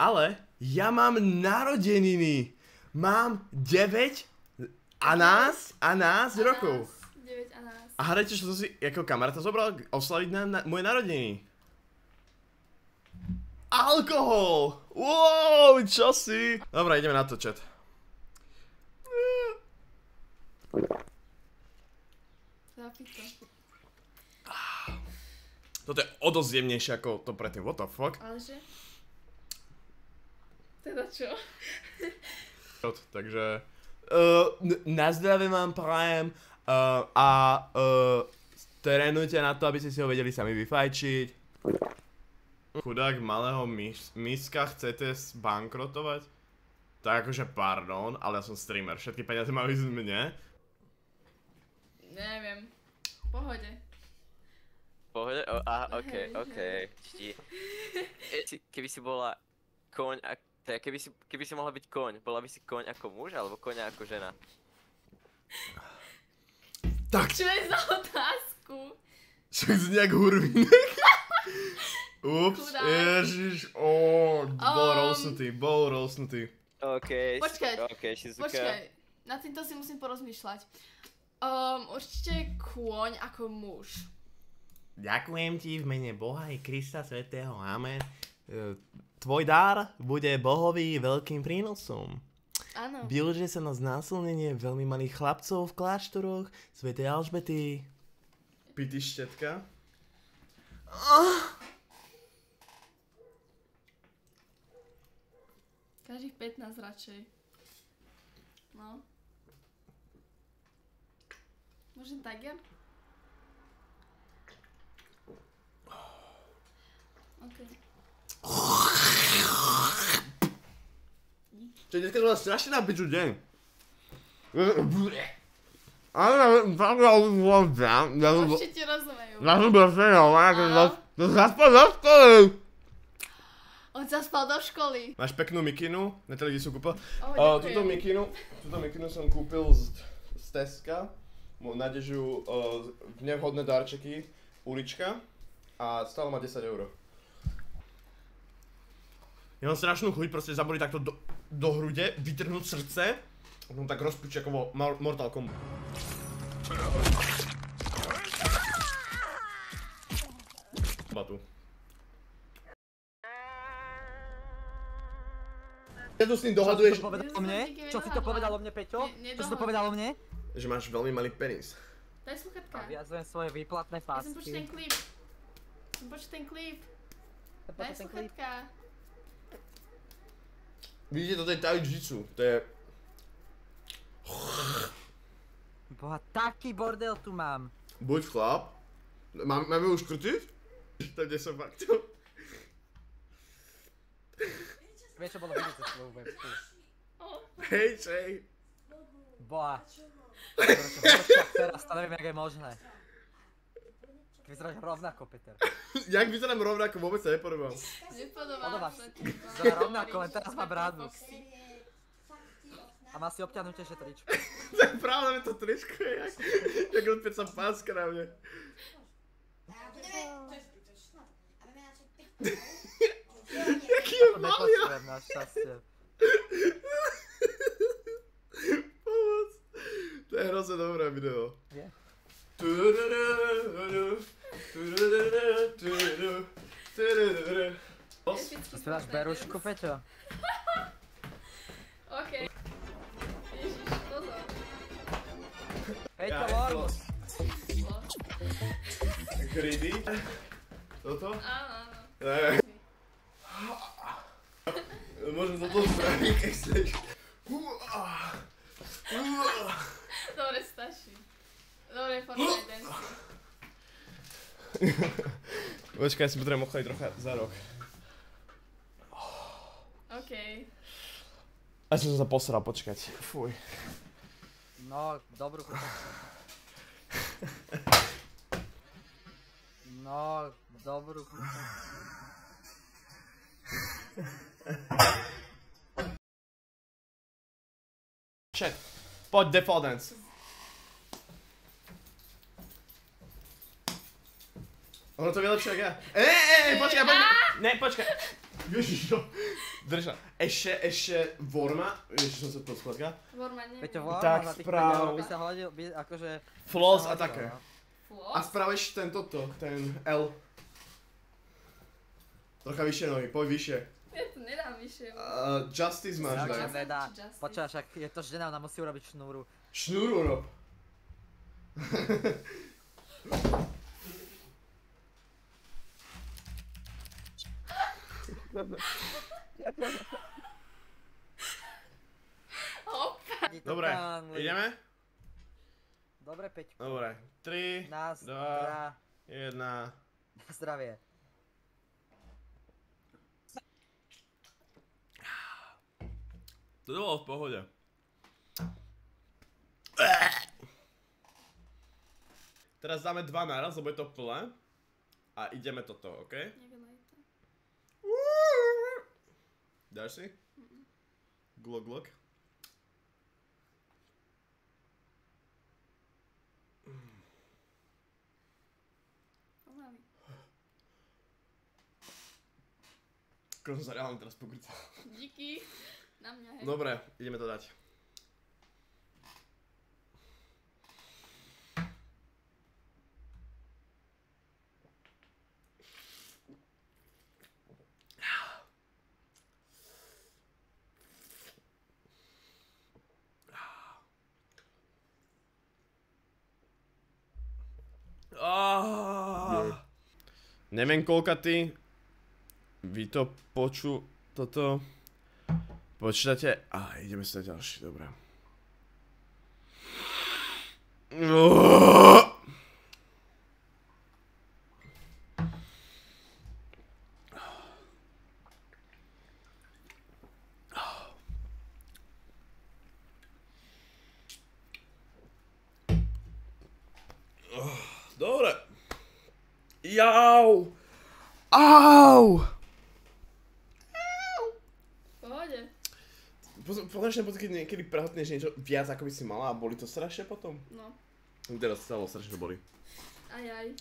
Ale ja mám narodeniny. Mám 9 a nás rokov. 9 a nás. A hádajte, čo to si ako kamaráta zobral oslaviť na moje narodeniny. Alkohol! Wow, čo si? Dobre, ideme na to, chat. Toto je o dosť jemnejšie ako to predtým, what the fuck? Aleže? Teda čo? Takže... na zdravie vám prajem a trénujte na to, aby ste si ho vedeli sami vyfajčiť. Chudák malého miska chcete zbankrotovať? Tak akože pardon, ale ja som streamer, všetky peniaze majú ísť mne. Neviem. V pohode. V pohode? Okej. Keby si bola koň, keby si mohla byť koň, bola by si koň ako muž alebo koň ako žena? Tak. Čo je za otázku? Však z nejak hurvinek. Ups, ježiš, bol roastnutý. Okej, Počkaj, na týmto si musím porozmýšľať. Určite kôň ako muž. Ďakujem ti v mene Boha i Krista Svätého, amen. Tvoj dar bude Bohovi veľkým prínosom. Áno. Využije sa na znásilnenie veľmi malých chlapcov v kláštoroch Svätej Alžbety. Pity štetka. Každých 15 radšej. No. Môžem tak ja? Okej. Čo dneska to bola strašne na piču deň. Určite ti rozumejú. To zaspal do školy. On zaspal do školy. Máš peknú mikinu, Natalie, kde som kúpil? Ďakujem. Túto mikinu som kúpil z Teska. Nadežu nevhodné darčeky, ulička. A stálo ma 10 €. Ja mám strašnú chuť proste zaboliť takto do hrude, vytrhnúť srdce. A potom tak rozpičiť ako vo Mortal Kombat. Batu. Ja tu s tým dohaduješ... Čo si to povedal o mne, Peťo? Čo si to povedal o mne? Že máš veľmi malý penis. Daj sluchatka. Vyjadzujem svoje výplatné Ja som fásky. počul ten klip. Daj sluchatka. Vidíte, toto je taijitsu, to je... Boha, taký bordel tu mám. Buď chlap. Máme už krtiť? To kde som fakt. Vieš, čo bolo vidieť cez svoju webku? Hej, čej. Boha. Teraz to neviem, jak je možné. Vyzeráš rovnako, Peter. Jak vyzerám rovnako, vôbec sa nepodobám. Nepodobáš sa ti. Vyzerá rovnako, len teraz má brádu. A má si obťahnutejšie tričko. Tak práve to tričko je jak odpieca páska na mne. Jaký je malý. Nepotrebujem, našťastie. Pomoc. To je hrozne dobré video. Je? Spievaš Berušku, Peťo? Okej. Ježiš, pozor. Peťo, von! Greedy? Toto? Áno. Môžem toto spraviť, keď chceš. Dobre, stačí. Dobre, Fortnite dance. Počkaj, ja si potrebujem ochladiť trocha za rok. Okej. Ja som sa posral, počkať. Fuj. No, dobrú chuť. No, dobrú chuť. Chat, poď default dance. Ono to vie lepšie, jak ja. Počkaj, poďme. Ne, počkaj. Ježiš, no. Drža. Ešte Vorma, ježiš, som sa to skladka. Vorma neviem. Peťo, Vorma Tak za tých 5 správ. eur by sa hodil, by akože... Floss sa a hodilo, také. no. Floss? A spravíš ten L. Trocha vyššie nohy, poď vyššie. Ja to nedám vyššie. Justice máš Ja dať. už nedá. Justice. Počúvaj, však je to žena, ona musí urobiť šnúru. Šnúru rob. Opa. Dobre, ideme? Dobre, Peťko. Dobre, 3, Na 2, 1. zdravie. To bolo v pohode. Teraz dáme 2 naraz, lebo je to plné. A ideme toto, OK? Negelaj to. Dáš si? Glok, glok. Pomaly. Ako som sa reálne teraz pokrcal. Díky. Na mňa, hej. Dobre, ideme to dať. Neviem koľka ty, vy to toto počítate, ideme si dať ďalší, dobré. Dobre. Jau! Au! Pohode. Konečne potom, keď niekedy prehotneš niečo viac ako by si mala a boli to strašne potom? No. Teraz stalo strašne boli. Ajaj.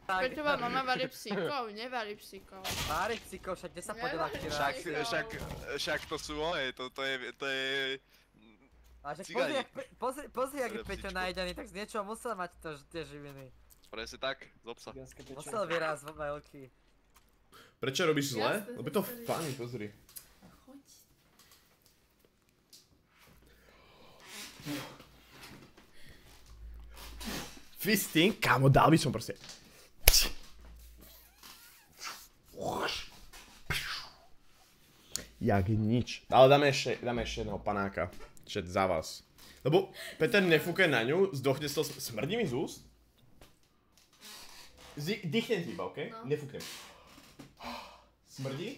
Peťová mama varí psíkov, nevarí psíkov. Vári psíkov, však kde sa podela včera? Však to sú one, to je... A že cigáni. pozri, jak je Teda Peťo psíčko. najedený, tak z niečoho musel mať tie živiny. Presne tak, z obsa. Musel vyraz veľký. Prečo robíš zle? Jasné, Lebo je to sorry. fajn, pozri. Choď. Fisting? Kámo, dal by som proste. Jak nič. Ale dáme ešte jedného panáka. Čet za vás. Lebo Peter nefúkaj na ňu, zdochne z toho, smrdí mi z úst? Dýchnem ti iba, okej? No. Nefúknem. Smrdí?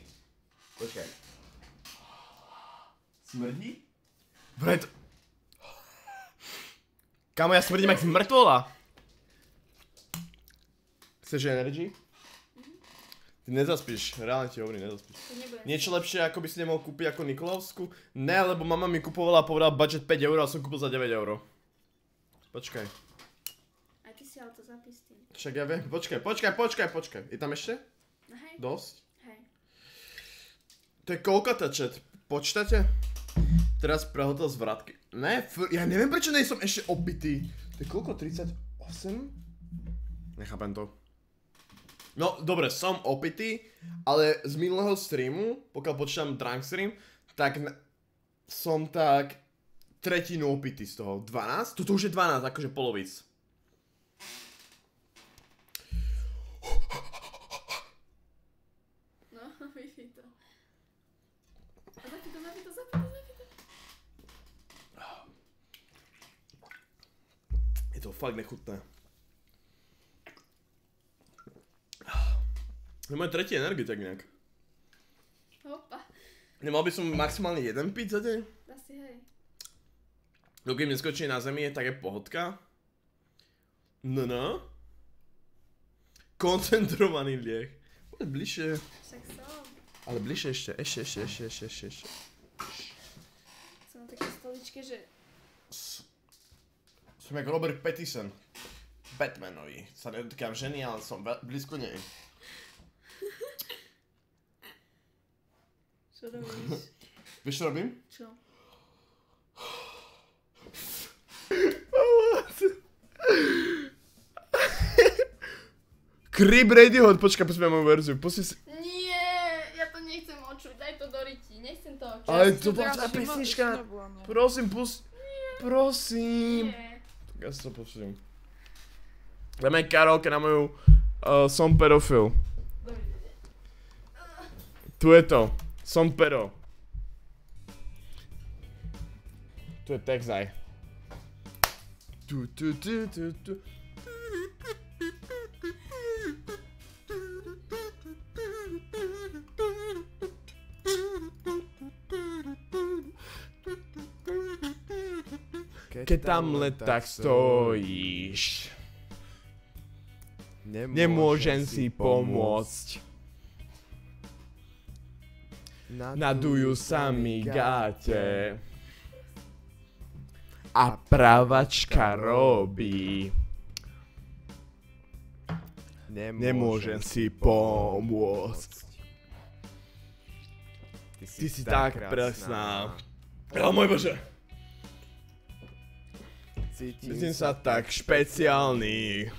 Počkaj. Smrdí? Bret. Kámo, ja smrdím jak mŕtvola. Chceš energy? Ty nezaspíš, reálne ti hovorím, nezaspíš. To nebudem. Niečo lepšie, ako by si nemohol kúpiť ako Nikolavsku? Ne, lebo mama mi kupovala a povedala budget 5 eur a som kúpil za 9 eur. Počkaj. Aj ty si ale to zapíš tým. Však ja viem, počkaj. Je tam ešte? No hej. Dosť? Hej. To je koľko chat? Počítate? Teraz prehotel z vratky. Ne, ja neviem prečo nejsom ešte opitý. To je koľko? 38? Nechápem to. No, dobre, som opitý, ale z minulého streamu, pokiaľ počítam drunk stream, tak som tak tretinu opitý z toho. 12? Toto už je 12, akože polovic. No, vypí to. A zapí to. Je to fakt nechutné. To je moje tretí energetik nejak. Opa. Nemal by som maximálne jeden piť za deň? Asi hej. Dokým neskočí na zemi, tak je pohodka. No. Koncentrovaný liek. Poď bližšie. Však som. Ale bližšie ešte. Som na také stoličke, že... Som jak Robert Pattinson. Batmanovi. Sa nedotýkam ženy, ale som blízko nej. Čo robíš? Vieš, čo robím? Čo? Creep Radiohead, počkaj, poďme moju verziu, pusti si... Nie, ja to nechcem očuť, daj to do ryti, nechcem to očuť. Ale to bola tá pesnička, prosím, prosím. Nie. Tak ja si to pustím. Dáme karaoke na moju Som pedofil. Tu je to, Som pedo. Tu je text aj. Tu. Keď tamhle tak stojíš, nemôžem si pomôcť. Nadujú sa mi gáte a pravačka robí. Nemôžem si pomôcť. Ty si tak presná. O môj Bože. Cítim sa tak špeciálny.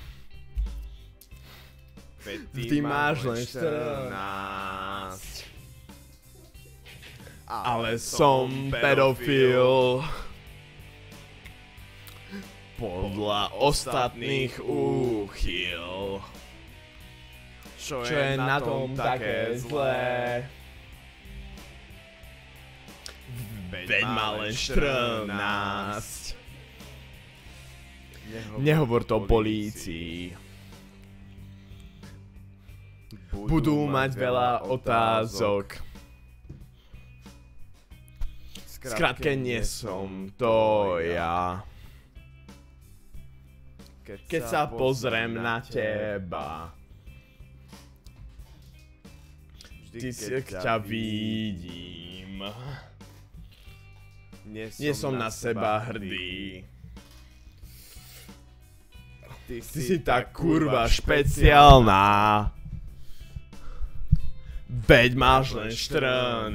Ty máš len 14. Ale som pedofil. Podľa ostatných úchyl. Čo je na tom také zlé? Veď má len 14. Nehovor to polícii. Budú mať veľa otázok. Skrátke nie som to ja. Keď sa pozriem na teba, vždy keď ťa vidím, nie som na seba hrdý. Ty si tak kurva špeciálna. Veď máš len 14.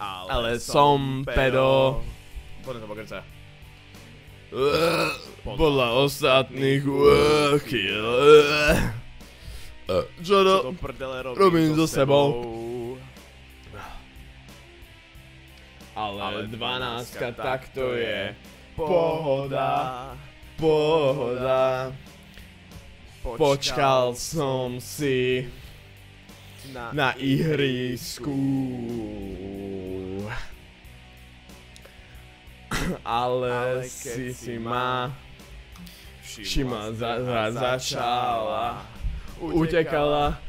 Ale som pedo. Poďme to pokračovať. Podľa ostatných úchyl. Čo to robím so sebou? Ale 12 tak to je. Pohoda. Počkal som si na ihrisku. Ale si ma začala. Utekala.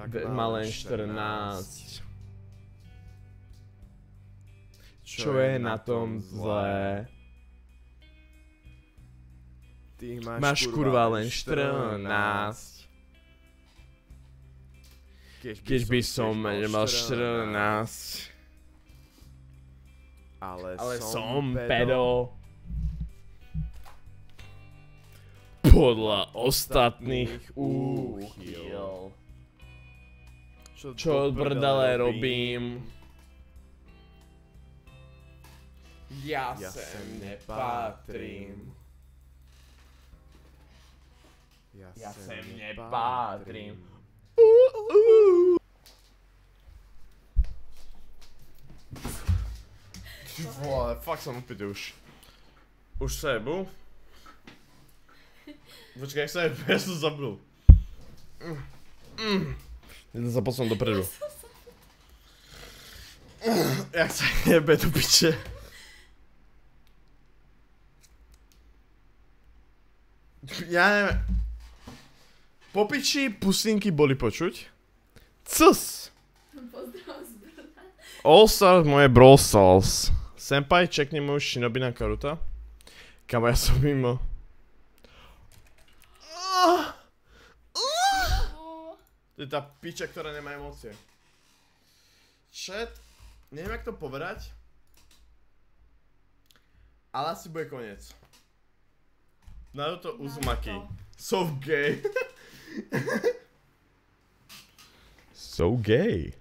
Má len 14. Čo je na tom zlé? Ty máš kurva len 14. Keď by som nemal 14. Ale som pedo. Podľa ostatných úchyl. Čo od brdele robím? Ja sem nepatrím. Ja sem nepatrím. Ty vole, fakt som opitý už. Už sebu? Počkaj, ja som zabudol. Jeden sa posunul dopredu. Jak sa jebe do piče. Ja neviem. Po piči pustinky boli počuť. Cus! Pozdrav z Brna. All Stars moje Brawl Stars. Senpai, čekni moju Shinobi na Karuta. Kamo, ja som mimo. To je tá piča, ktorá nemá emócie. Chat, neviem jak to povedať. Ale asi bude koniec. Naruto Uzumaki. So gay. So gay.